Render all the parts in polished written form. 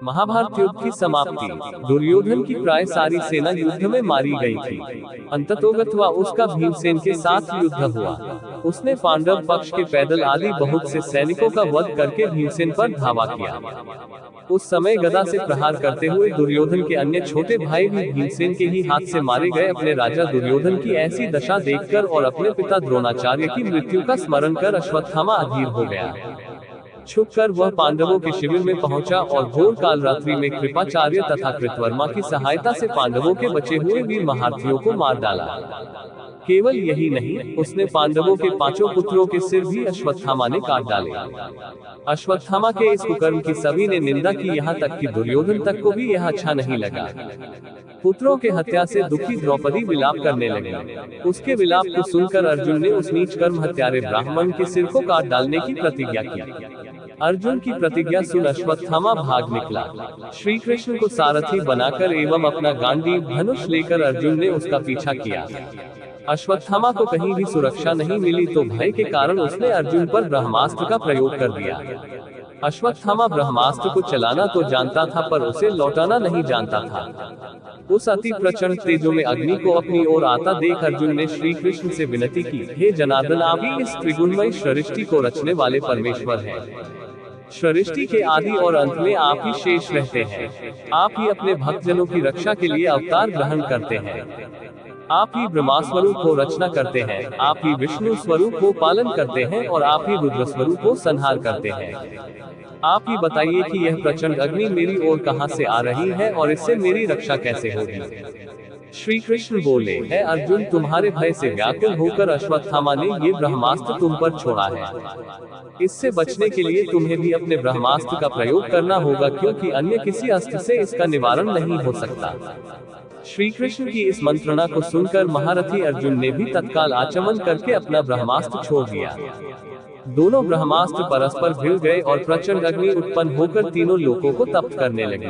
महाभारत युद्ध की समाप्ति। दुर्योधन की प्राय सारी सेना युद्ध में मारी गई थी। अंततोगत्वा उसका भीमसेन के साथ युद्ध हुआ। उसने पांडव पक्ष के पैदल आदि बहुत से सैनिकों का वध करके भीमसेन पर धावा किया। उस समय गदा से प्रहार करते हुए दुर्योधन के अन्य छोटे भाई भी भीमसेन के ही हाथ से मारे गए। अपने राजा दुर्योधन की ऐसी दशा देखकर और अपने पिता द्रोणाचार्य की मृत्यु का स्मरण कर अश्वत्थामा अधीर हो गया। छुपकर वह पांडवों के शिविर में पहुंचा और घोर काल रात्रि में कृपाचार्य तथा कृतवर्मा की सहायता से पांडवों के बचे हुए वीर महारथियों को मार डाला। केवल यही नहीं, उसने पांडवों के 5 पुत्रों के सिर भी अश्वत्थामा ने काट डाले। अश्वत्थामा के इस कुकर्म की सभी ने निंदा की, यहाँ तक कि दुर्योधन तक को भी यह अच्छा नहीं लगा। पुत्रों के हत्या से दुखी द्रौपदी विलाप करने लगी। उसके विलाप को सुनकर अर्जुन ने उस नीच कर्म हत्यारे ब्राह्मण के सिर को काट डालने की प्रतिज्ञा की। अर्जुन की प्रतिज्ञा सुन अश्वत्थामा भाग निकला। श्री कृष्ण को सारथी बनाकर एवं अपना गांडीव धनुष लेकर अर्जुन ने उसका पीछा किया। अश्वत्थामा को कहीं भी सुरक्षा नहीं मिली तो भय के कारण उसने अर्जुन पर ब्रह्मास्त्र का प्रयोग कर दिया। अश्वत्थामा ब्रह्मास्त्र को चलाना तो जानता था पर उसे लौटाना नहीं जानता था। उस अति प्रचंड तेजों में अग्नि को अपनी ओर आता देख अर्जुन ने श्री कृष्ण से विनती की, हे जनार्दन, आप ही इस त्रिगुणमय सृष्टि को रचने वाले परमेश्वर हैं। सृष्टि के आदि और अंत में आप ही शेष रहते हैं। आप ही अपने भक्तजनों की रक्षा के लिए अवतार ग्रहण करते हैं। आप ही ब्रह्मा स्वरूप को रचना करते हैं, आप ही विष्णु स्वरूप को पालन करते हैं और आप ही रुद्र स्वरूप को संहार करते हैं। आप ही बताइए कि यह प्रचंड अग्नि मेरी ओर कहां से आ रही है और इससे मेरी रक्षा कैसे होगी। श्री कृष्ण बोले, है अर्जुन, तुम्हारे भय से व्याकुल होकर अश्वत्थामा ने ये ब्रह्मास्त्र तुम पर छोड़ा है। इससे बचने के लिए तुम्हें भी अपने ब्रह्मास्त्र का प्रयोग करना होगा, क्योंकि अन्य किसी अस्त्र से इसका निवारण नहीं हो सकता। श्री कृष्ण की इस मंत्रणा को सुनकर महारथी अर्जुन ने भी तत्काल आचमन करके अपना ब्रह्मास्त्र छोड़ दिया। दोनों ब्रह्मास्त्र परस्पर भिड़ गए और प्रचंड अग्नि उत्पन्न होकर तीनों लोकों को तप्त करने लगी।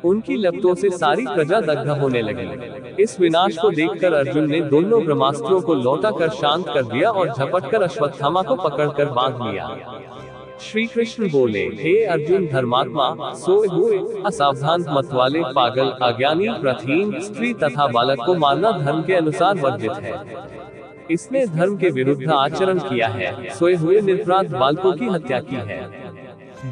उनकी लपटों से सारी प्रजा दग्ध होने लगी। इस विनाश को देखकर अर्जुन ने दोनों ब्रह्मास्त्रों को लौटाकर शांत कर दिया और झपटकर अश्वत्थामा को पकड़कर बांध लिया। श्री कृष्ण बोले, हे अर्जुन, धर्मात्मा, सोए हुए, असावधान, मतवाले, पागल, अज्ञानी, प्रथहीन, स्त्री तथा बालक को मारना धर्म के अनुसार वर्जित है। इसने धर्म के विरुद्ध आचरण किया है। सोए हुए निरपराध बालकों की हत्या की है।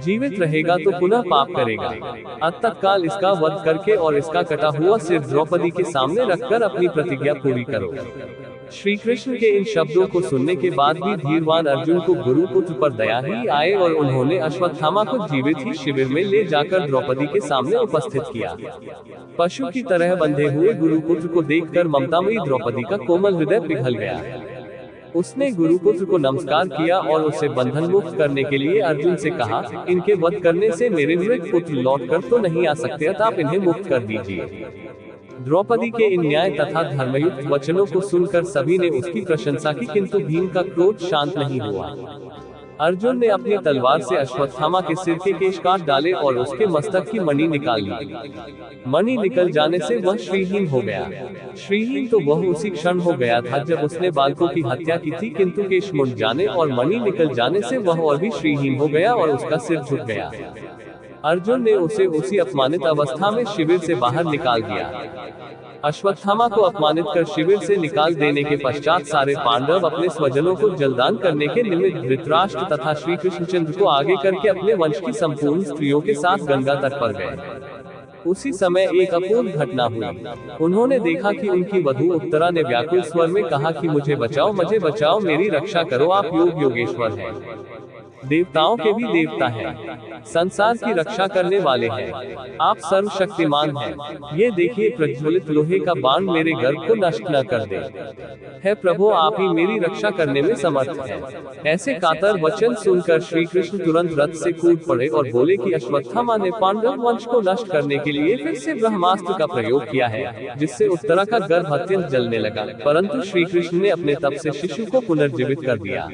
जीवित रहेगा तो पुनः पाप करेगा। तत्काल इसका वध करके और इसका कटा हुआ सिर द्रौपदी के सामने रखकर अपनी प्रतिज्ञा पूरी करो। श्री कृष्ण के इन शब्दों को सुनने के बाद भी धीरवान अर्जुन को गुरुपुत्र पर दया ही आए और उन्होंने अश्वत्थामा को जीवित ही शिविर में ले जाकर द्रौपदी के सामने उपस्थित किया। पशु की तरह बंधे हुए गुरुपुत्र को देखकर ममतामयी द्रौपदी का कोमल हृदय पिघल गया। उसने गुरुपुत्र को नमस्कार किया और उसे बंधन मुक्त करने के लिए अर्जुन से कहा, इनके वध करने से मेरे मृत पुत्र लौटकर तो नहीं आ सकते, अतः आप इन्हें मुक्त कर दीजिए। द्रौपदी के इन न्याय तथा धर्मयुक्त वचनों को सुनकर सभी ने उसकी प्रशंसा की, किंतु भीम का क्रोध शांत नहीं हुआ। अर्जुन ने अपनी तलवार से अश्वत्थामा के सिर के केश काट डाले और उसके मस्तक की मणि निकाल ली। मणि निकल जाने से वह श्रीहीन हो गया। श्रीहीन तो वह उसी क्षण हो गया था जब उसने बालकों की हत्या की थी, किंतु केश मुड़ जाने और मणि निकल जाने से वह और भी श्रीहीन हो गया और उसका सिर झुक गया। अर्जुन ने उसे उसी अपमानित अवस्था में शिविर से बाहर निकाल दिया। अश्वत्थामा को अपमानित कर शिविर से निकाल देने के पश्चात सारे पांडव अपने स्वजनों को जलदान करने के निमित्त धृतराष्ट्र तथा श्री कृष्णचंद्र को आगे करके अपने वंश की संपूर्ण स्त्रियों के साथ गंगा तट पर गए। उसी समय एक अपूर्व घटना हुई। उन्होंने देखा कि उनकी वधू उत्तरा ने व्याकुल स्वर में कहा कि मुझे बचाओ, मुझे बचाओ, मेरी रक्षा करो, आप योग योगेश्वर हैं, देवताओं के भी देवता हैं, संसार की रक्षा करने वाले हैं, आप सर्वशक्तिमान हैं। ये देखिए, प्रज्वलित लोहे का बाण मेरे गर्भ को नष्ट न कर दे। है प्रभु, आप ही मेरी रक्षा करने में समर्थ हैं। ऐसे कातर वचन सुनकर श्री कृष्ण तुरंत रथ से कूद पड़े और बोले कि अश्वत्थामा ने पांडव वंश को नष्ट करने के लिए फिर से ब्रह्मास्त्र का प्रयोग किया है, जिससे उत्तरा का गर्भ अत्यंत जलने लगा, परंतु श्री कृष्ण ने अपने तप से शिशु को पुनर्जीवित कर दिया।